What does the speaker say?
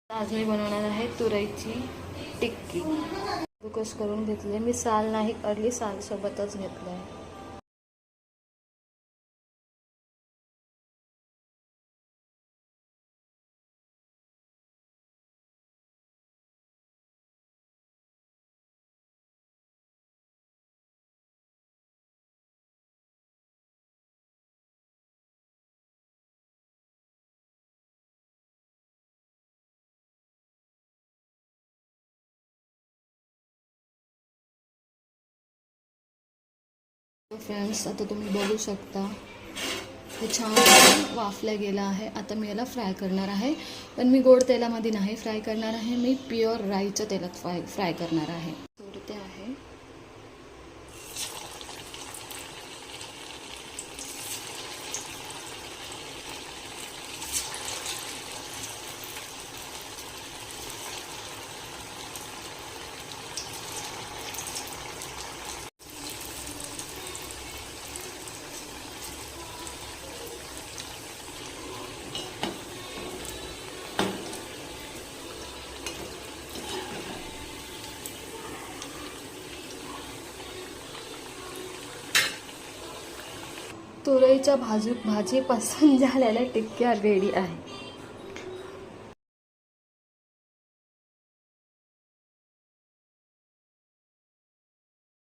आज मी बनवणार आहे तुरईची टिक्की। कस करून घेतले मी, साल नाही काढली, साल सोबतच घेतलं आहे। फ्रेंड्स, आता तुम्ही बघू शकता हे छान वाफल्या गेला आहे। आता मी याला फ्राय करणार आहे, पण मी गोड तेलामध्ये नाही फ्राय करणार आहे, मी प्युअर राईच्या तेलात फ्राय करणार आहे। सोडते आहे। तुरईच्या भाजी पसंत झालेल्या टिक्क्या रेडी आहे।